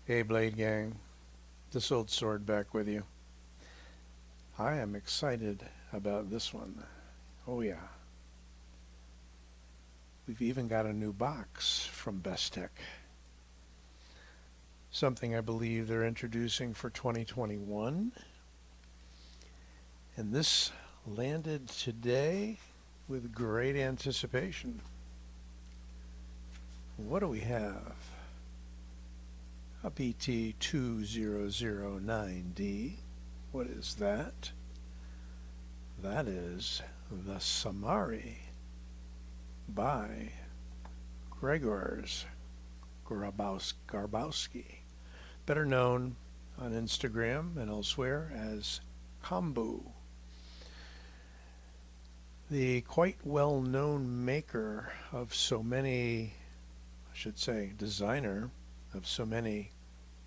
Hey Blade Gang, this old sword back with you. I am excited about this one. Oh yeah. We've even got a new box from Bestech. Something I believe they're introducing for 2021. And this landed today with great anticipation. What do we have? A BT2009D. What is that? That is the Samari by Gregors Garbowski, better known on Instagram and elsewhere as Kombou. The quite well-known maker of so many, I should say designer of so many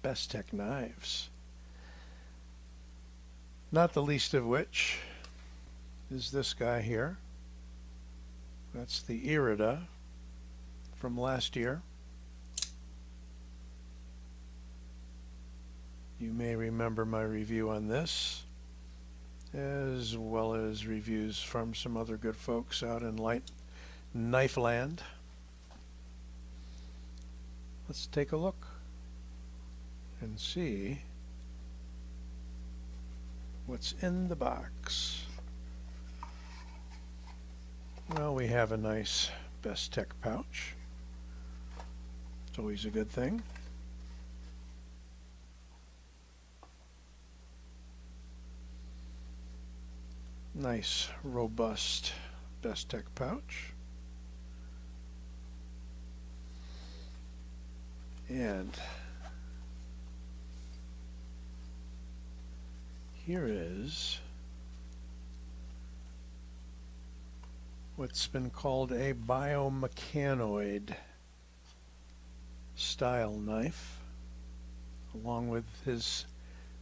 Bestech knives. Not the least of which is this guy here. That's the Irida from last year. You may remember my review on this, as well as reviews from some other good folks out in Knife Land. Let's take a look and see what's in the box. Well, we have a nice Bestech pouch. It's always a good thing. Nice, robust Bestech pouch. And here is what's been called a BioMechanoid style knife, along with his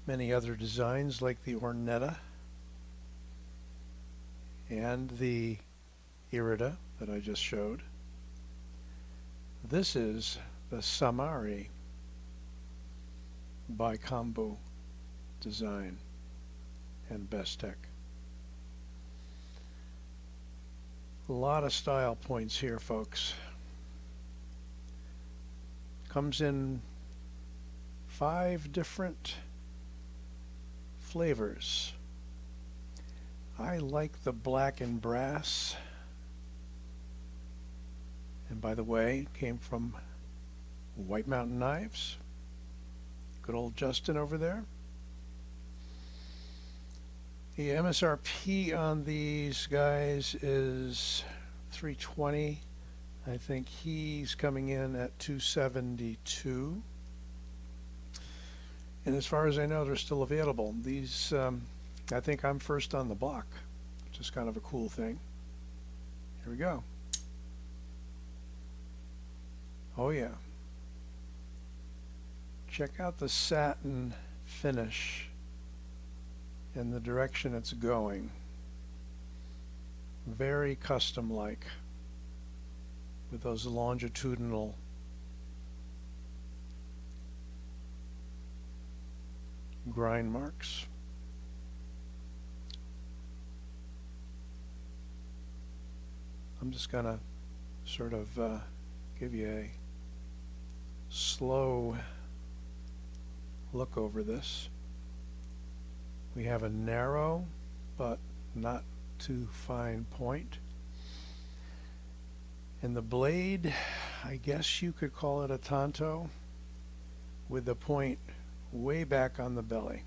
many other designs like the Ornetta and the Irida that I just showed. This is the Samari by Kombou design and Bestech. A lot of style points here, folks. Comes in 5 different flavors. I like the black and brass. And by the way, came from White Mountain Knives. Good old Justin over there. The MSRP on these guys is $320. I think he's coming in at $272. And as far as I know, they're still available. These, I think I'm first on the block, which is kind of a cool thing. Here we go. Oh yeah. Check out the satin finish and the direction it's going. Very custom-like with those longitudinal grind marks. I'm just gonna sort of give you a slow look over this. We have a narrow but not too fine point. And the blade, I guess you could call it a tanto, with the point way back on the belly.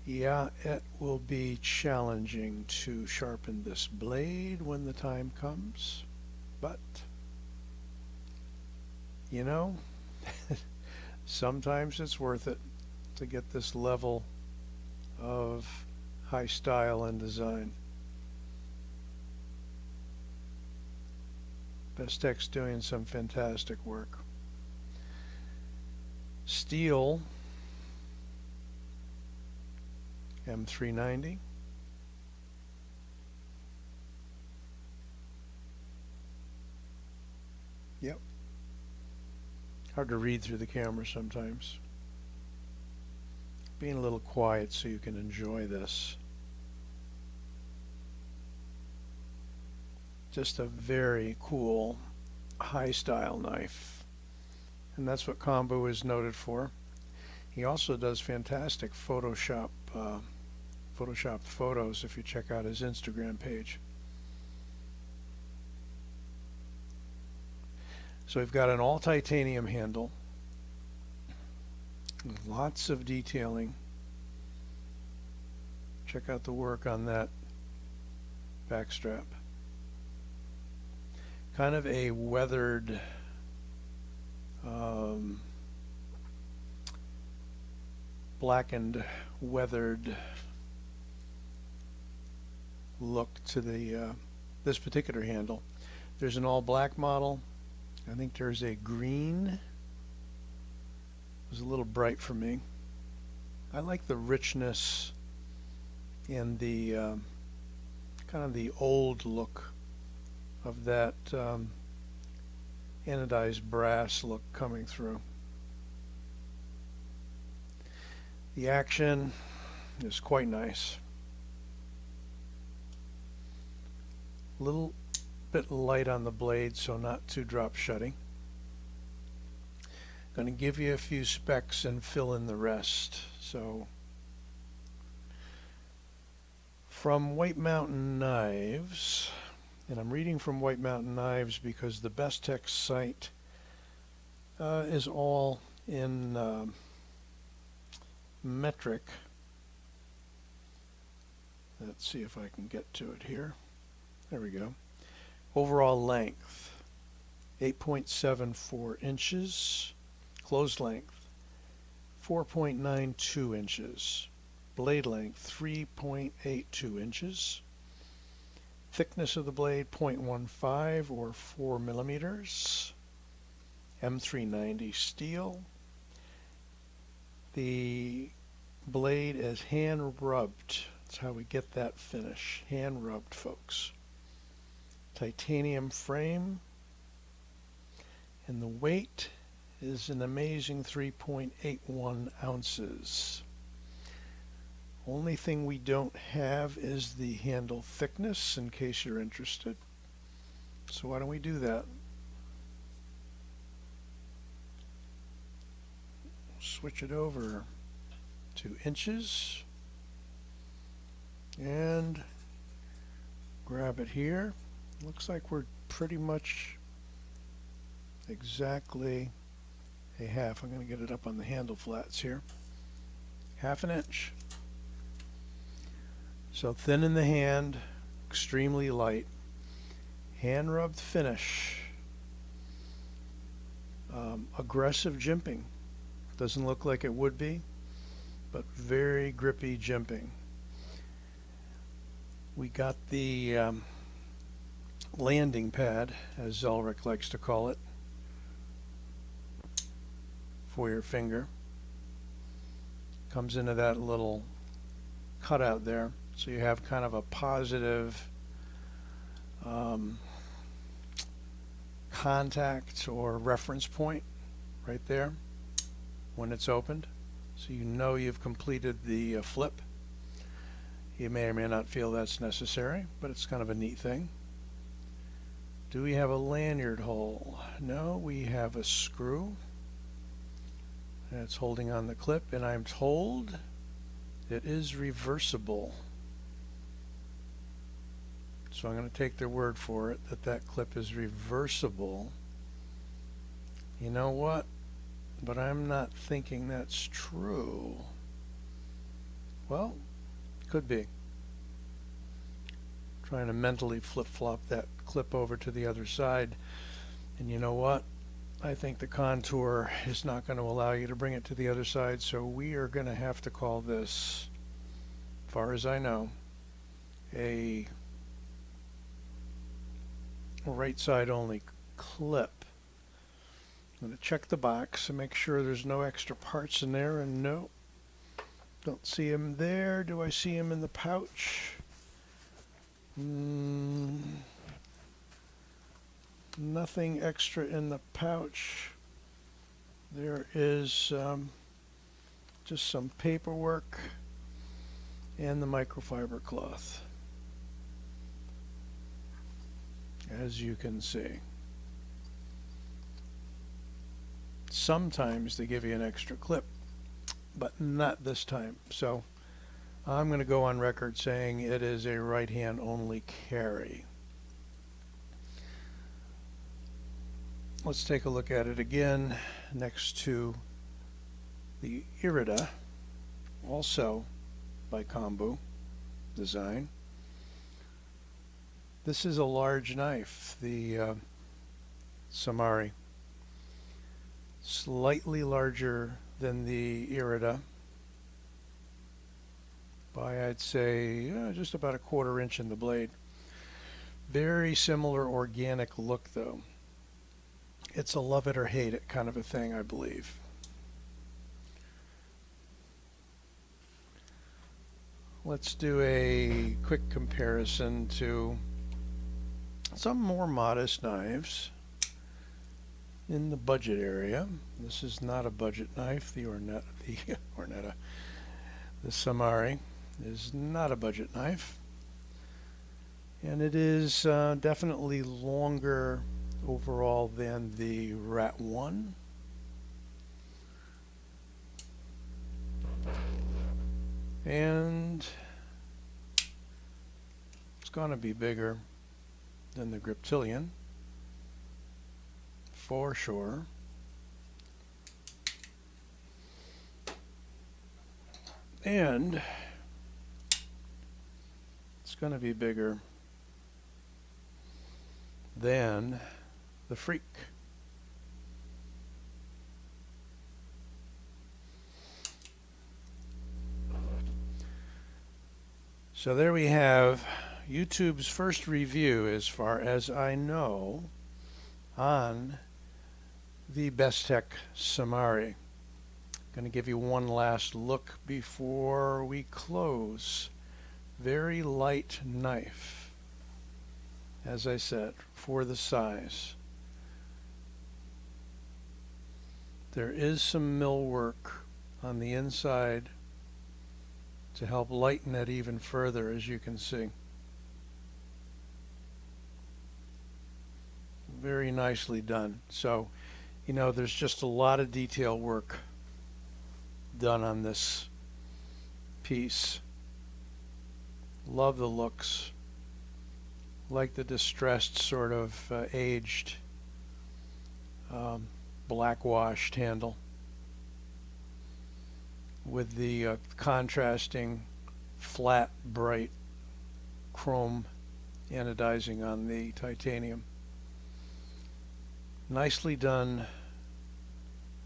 Yeah, it will be challenging to sharpen this blade when the time comes, but you know, sometimes it's worth it to get this level of high style and design. Bestech's doing some fantastic work. Steel M390. Yep. Hard to read through the camera sometimes. Being a little quiet so you can enjoy this. Just a very cool high style knife, and that's what Kombou is noted for. He also does fantastic Photoshopped photos if you check out his Instagram page. So we've got an all titanium handle, lots of detailing. Check out the work on that back strap. Kind of a weathered blackened, weathered look to the this particular handle. There's an all black model. I think there's a green. It was a little bright for me. I like the richness and the kind of the old look of that anodized brass look coming through. The action is quite nice. A little bit light on the blade, so not too drop shutting. Going to give you a few specs and fill in the rest. So from White Mountain Knives, and I'm reading from White Mountain Knives because the Bestech site is all in metric. Let's see if I can get to it here. There we go. Overall length 8.74 inches. Closed length 4.92 inches. Blade length 3.82 inches. Thickness of the blade 0.15 or 4 millimeters. M390 steel. The blade is hand rubbed. That's how we get that finish. Hand rubbed, folks. Titanium frame. And the weight is an amazing 3.81 ounces. Only thing we don't have is the handle thickness, in case you're interested. So why don't we do that? Switch it over to inches and grab it here. Looks like we're pretty much exactly a half. I'm going to get it up on the handle flats here. Half an inch. So thin in the hand, extremely light. Hand rubbed finish. Aggressive jimping. Doesn't look like it would be, but very grippy jimping. We got the landing pad, as Zelric likes to call it, for your finger. Comes into that little cutout there, so you have kind of a positive contact or reference point right there when it's opened, so you know you've completed the flip. You may or may not feel that's necessary, but it's kind of a neat thing. Do we have a lanyard hole? No, we have a screw. It's holding on the clip, and I'm told it is reversible. So I'm going to take their word for it that that clip is reversible. You know what? But I'm not thinking that's true. Well, could be. Trying to mentally flip-flop that clip over to the other side. And you know what? I think the contour is not going to allow you to bring it to the other side, so we are going to have to call this, as far as I know, a right side only clip. I'm going to check the box and make sure there's no extra parts in there, and no, don't see them there. Do I see them in the pouch? Nothing extra in the pouch. There is just some paperwork and the microfiber cloth, as you can see. Sometimes they give you an extra clip, but not this time. So I'm going to go on record saying it is a right hand only carry. Let's take a look at it again next to the Irida, also by Kombou design. This is a large knife, the Samari. Slightly larger than the Irida by, I'd say, just about a 1/4 inch in the blade. Very similar organic look though. It's a love it or hate it kind of a thing, I believe. Let's do a quick comparison to some more modest knives in the budget area. This is not a budget knife. The Samari is not a budget knife, and it is definitely longer overall than the Rat 1. And it's going to be bigger than the Griptilian, for sure. And it's going to be bigger than the Freak. So there we have YouTube's first review, as far as I know, on the Bestech Samari. Going to give you one last look before we close. Very light knife, as I said, for the size. There is some mill work on the inside to help lighten it even further, as you can see. Very nicely done. So, you know, there's just a lot of detail work done on this piece. Love the looks. Like the distressed sort of aged black washed handle with the contrasting flat bright chrome anodizing on the titanium. Nicely done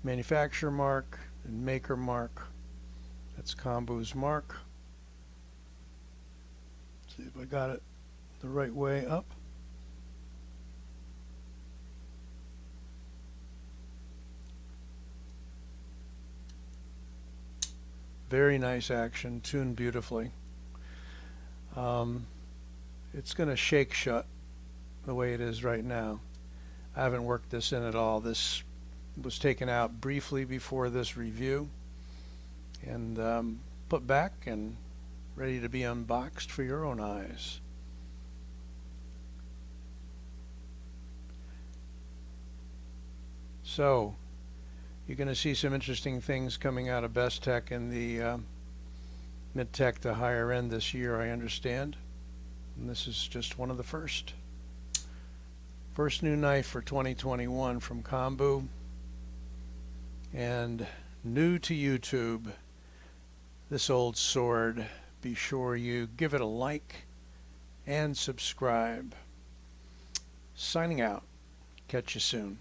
manufacturer mark and maker mark. That's Kombou's mark. See if I got it the right way up. Very nice action, tuned beautifully. It's going to shake shut the way it is right now. I haven't worked this in at all. This was taken out briefly before this review and put back and ready to be unboxed for your own eyes. So you're going to see some interesting things coming out of Bestech in the mid-tech to higher end this year, I understand. And this is just one of the first. First new knife for 2021 from Kombou. And new to YouTube, this old sword. Be sure you give it a like and subscribe. Signing out. Catch you soon.